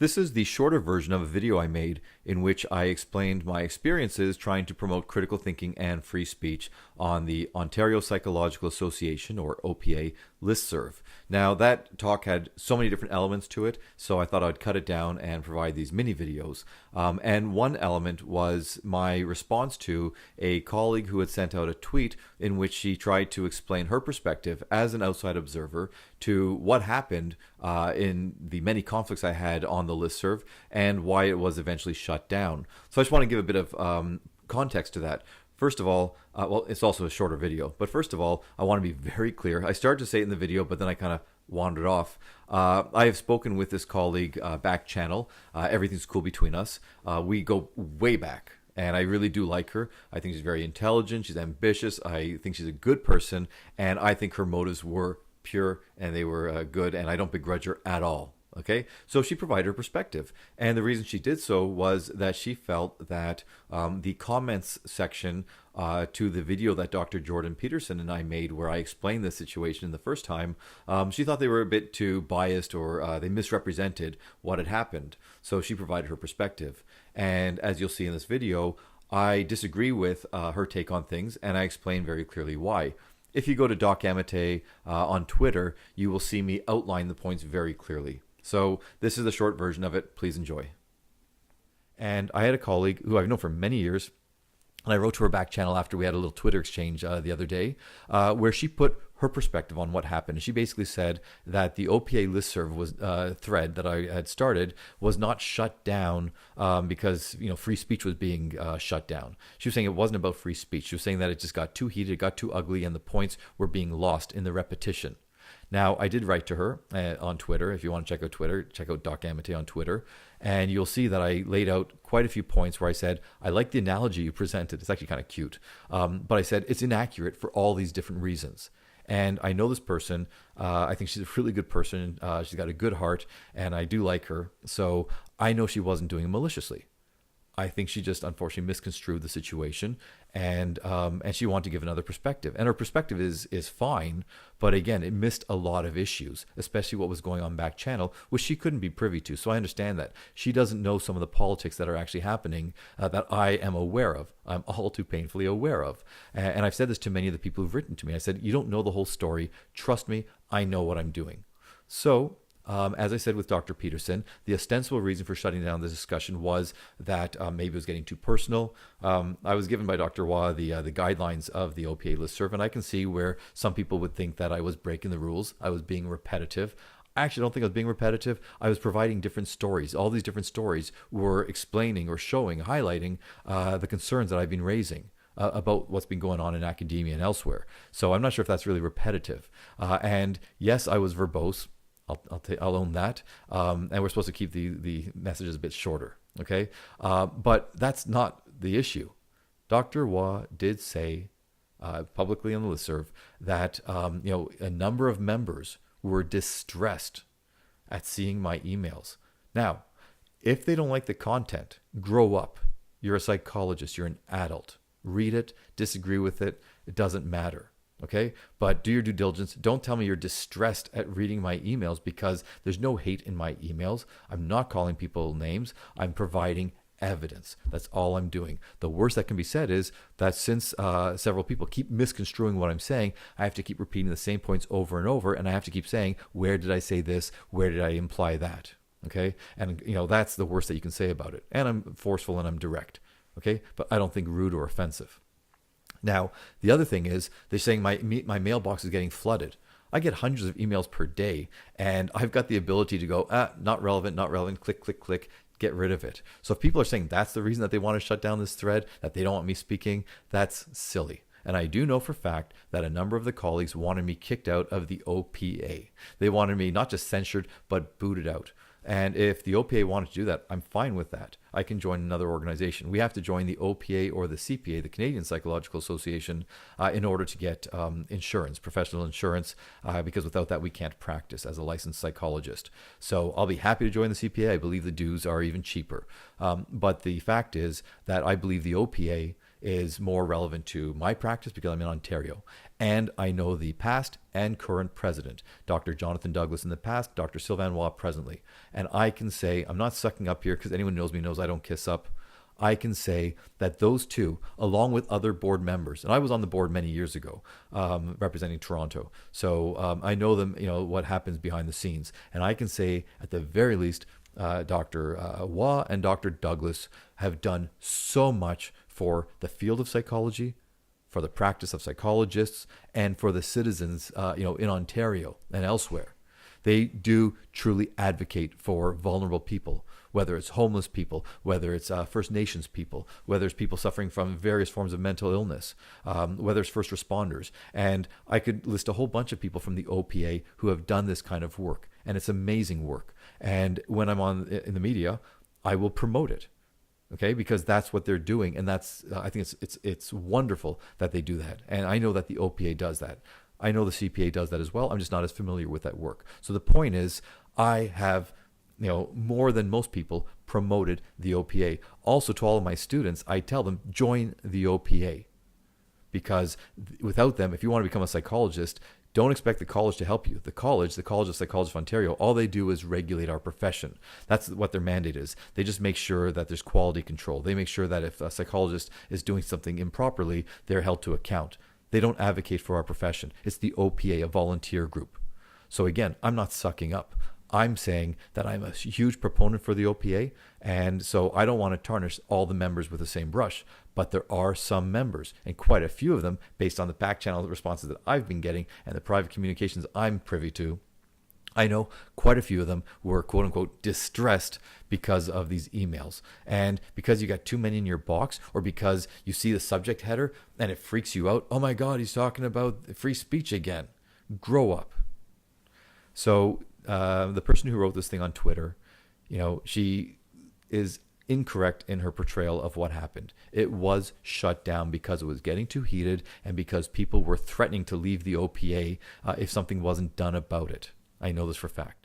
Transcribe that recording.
This is the shorter version of a video I made in which I explained my experiences trying to promote critical thinking and free speech on the Ontario Psychological Association, or OPA, Listserv. Now, that talk had so many different elements to it, so I thought I'd cut it down and provide these mini videos. And one element was my response to a colleague who had sent out a tweet in which she tried to explain her perspective as an outside observer to what happened in the many conflicts I had on the listserv and why it was eventually shut down. So I just want to give a bit of context to that. First of all, well, it's also a shorter video, but first of all, I want to be very clear. I started to say it in the video, but then I kind of wandered off. I have spoken with this colleague back channel. Everything's cool between us. We go way back. And I really do like her. I think she's very intelligent. She's ambitious. I think she's a good person. And I think her motives were pure and they were good. And I don't begrudge her at all. Okay, so she provided her perspective. And the reason she did so was that she felt that the comments section to the video that Dr. Jordan Peterson and I made, where I explained the situation the first time, she thought they were a bit too biased, or they misrepresented what had happened. So she provided her perspective. And as you'll see in this video, I disagree with her take on things, and I explain very clearly why. If you go to DocAmitay on Twitter, you will see me outline the points very clearly. So this is the short version of it. Please enjoy. And I had a colleague who I've known for many years, and I wrote to her back channel after we had a little Twitter exchange the other day, where she put her perspective on what happened. And she basically said that the OPA listserv was thread that I had started was not shut down because free speech was being shut down. She was saying it wasn't about free speech. She was saying that it just got too heated, it got too ugly, and the points were being lost in the repetition. Now, I did write to her on Twitter. If you want to check out Twitter, check out DocAmitay on Twitter. And you'll see that I laid out quite a few points where I said, I like the analogy you presented. It's actually kind of cute. But I said, it's inaccurate for all these different reasons. And I know this person. I think she's a really good person. She's got a good heart, and I do like her. So I know she wasn't doing it maliciously. I think she just unfortunately misconstrued the situation, and she wanted to give another perspective. And her perspective is fine, but again, it missed a lot of issues, especially what was going on back channel, which she couldn't be privy to. So I understand that. She doesn't know some of the politics that are actually happening that I am aware of. I'm all too painfully aware of. And I've said this to many of the people who've written to me. I said, you don't know the whole story. Trust me, I know what I'm doing. So as I said with Dr. Peterson, the ostensible reason for shutting down the discussion was that maybe it was getting too personal. I was given by Dr. Waugh the guidelines of the OPA listserv, and I can see where some people would think that I was breaking the rules. I was being repetitive. I actually don't think I was being repetitive. I was providing different stories. All these different stories were explaining or showing, highlighting the concerns that I've been raising about what's been going on in academia and elsewhere. So I'm not sure if that's really repetitive. And yes, I was verbose. I'll own that. And we're supposed to keep the messages a bit shorter, okay? But that's not the issue. Dr. Waugh did say publicly on the listserv that a number of members were distressed at seeing my emails. Now, if they don't like the content, grow up. You're a psychologist. You're an adult. Read it. Disagree with it. It doesn't matter. Okay, but do your due diligence. Don't tell me you're distressed at reading my emails, because there's no hate in my emails. I'm not calling people names. I'm providing evidence. That's all I'm doing. The worst that can be said is that since several people keep misconstruing what I'm saying, I have to keep repeating the same points over and over, and I have to keep saying, where did I say this? Where did I imply that? Okay, and that's the worst that you can say about it. And I'm forceful and I'm direct. Okay, but I don't think rude or offensive. Now, the other thing is they're saying my mailbox is getting flooded. I get hundreds of emails per day, and I've got the ability to go, not relevant, click, click, click, get rid of it. So if people are saying that's the reason that they want to shut down this thread, that they don't want me speaking, that's silly. And I do know for a fact that a number of the colleagues wanted me kicked out of the OPA. They wanted me not just censored, but booted out. And if the OPA wanted to do that, I'm fine with that. I can join another organization. We have to join the OPA or the CPA, the Canadian Psychological Association, in order to get insurance, professional insurance, because without that, we can't practice as a licensed psychologist. So I'll be happy to join the CPA. I believe the dues are even cheaper. But the fact is that I believe the OPA is more relevant to my practice because I'm in Ontario. And I know the past and current president, Dr. Jonathan Douglas in the past, Dr. Sylvain Roy presently. And I can say, I'm not sucking up here because anyone knows me knows I don't kiss up. I can say that those two, along with other board members, and I was on the board many years ago, representing Toronto. So I know them, what happens behind the scenes. And I can say, at the very least, Dr. Waugh and Dr. Douglas have done so much for the field of psychology, for the practice of psychologists, and for the citizens, in Ontario and elsewhere. They do truly advocate for vulnerable people, whether it's homeless people, whether it's First Nations people, whether it's people suffering from various forms of mental illness, whether it's first responders. And I could list a whole bunch of people from the OPA who have done this kind of work. And it's amazing work. And when I'm in the media, I will promote it. Okay, because that's what they're doing. And I think it's wonderful that they do that. And I know that the OPA does that. I know the CPA does that as well. I'm just not as familiar with that work. So the point is, I have, more than most people, promoted the OPA. Also, to all of my students, I tell them, join the OPA. Because without them, if you want to become a psychologist, don't expect the college to help you. The College of Psychology of Ontario, all they do is regulate our profession. That's what their mandate is. They just make sure that there's quality control. They make sure that if a psychologist is doing something improperly, they're held to account. They don't advocate for our profession. It's the OPA, a volunteer group. So again, I'm not sucking up. I'm saying that I'm a huge proponent for the OPA, and so I don't want to tarnish all the members with the same brush, but there are some members, and quite a few of them, based on the back channel responses that I've been getting and the private communications I'm privy to, I know quite a few of them were quote unquote distressed because of these emails. And because you got too many in your box, or because you see the subject header and it freaks you out. Oh my God, he's talking about free speech again. Grow up. So the person who wrote this thing on Twitter, she is incorrect in her portrayal of what happened. It was shut down because it was getting too heated and because people were threatening to leave the OPA if something wasn't done about it. I know this for a fact.